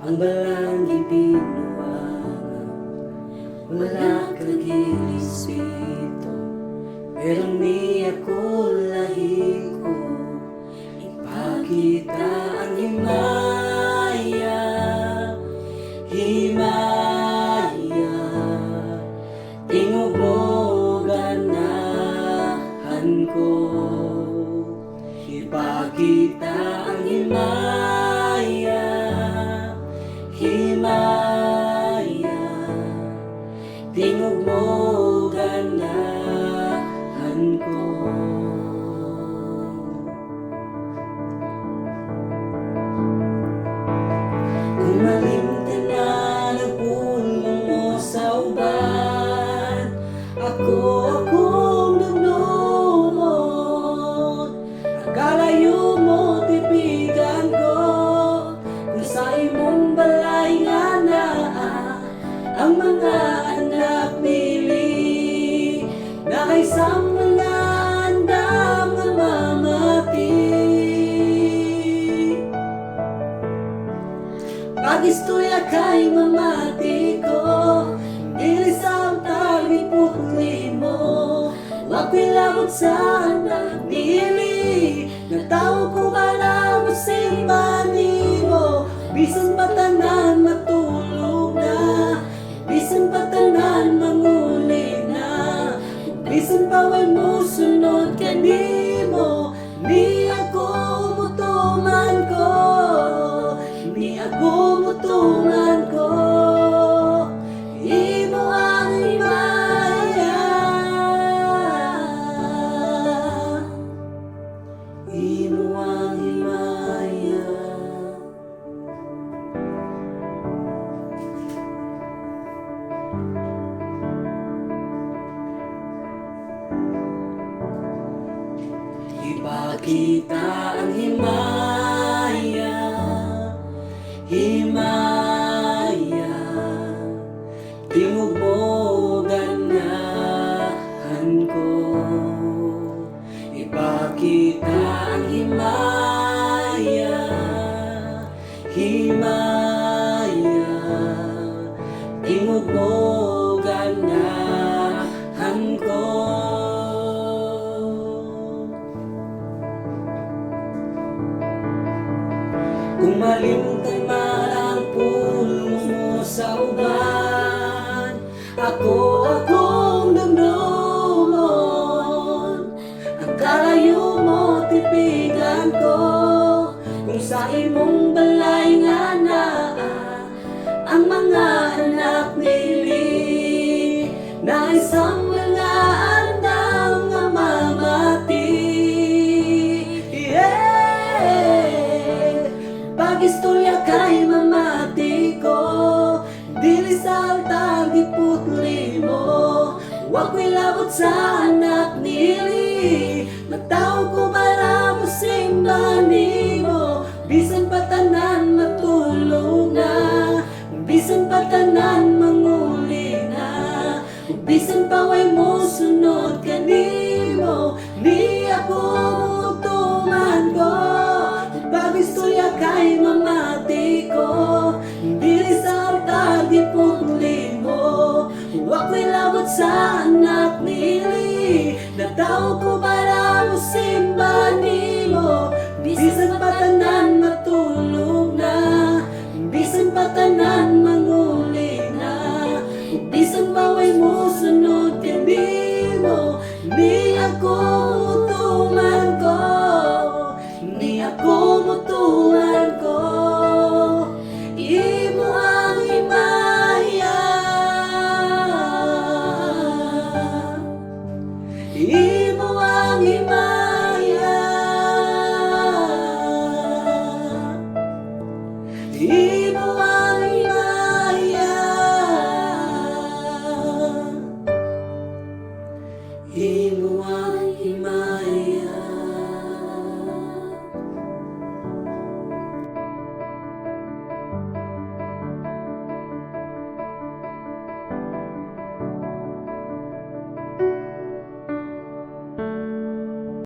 ang balang ibinuwang, wala kagilisito, pero ni ako lahi ko, ipakita ang himaya, himaya, tingog mo ganahan ko, ipakita ang himaya, himaya, tingog mo ganahan ko. Kung malimtanan ang pulong mo sa uban, akong nagdumot, akalayo mo tipigan ko, kung sa imong balay nga na ang mga anak nili, na kay mga andam nga mamati. Pagistuya kay mamati ko, dili sa taliputli mo, wapilabot sa anak nili, nataw ko para masimba nimo, bisan patanan matulog na, bisan patanan manguli na, bisan paway mo sunod ka nimo, ni ako mutuman ko, ni ako mutuman ko, imo ang himaya, imo ang himaya. Ipakita ang himaya, himaya, tingog mo ganahan ko, ipakita ang himaya, himaya, tingog mo ganahan ko. Kung malimtan man ang pulong mo sa uban, akong damdaman, ang kalayo mo tipigan ko, kung sa imong balay nga na ang mga anak nili, na isang mga andam nga mamati. Pagistorya kay mamati ko, dili sa altar giputli mo, wag ko'y labot sa anak nili, nagtao ko para musimba nimo, bisan patanan matulog na, bisan patanan manguli na, bisan paway mo sunod ka nimo, ni ako mutuman ko, pagistorya kay mamati ko, dili sa altar giputli mo, wag ko'y labot sa anak nili, nagtao ko para musimba nimo, bisan patanan matulog na, bisan patanan manguli na, bisan paway mo sunod ka nimo, ni ako mutuman ko, ni ako mutuman ko, imo ang himaya, imo ang himaya, imo ang himaya, imo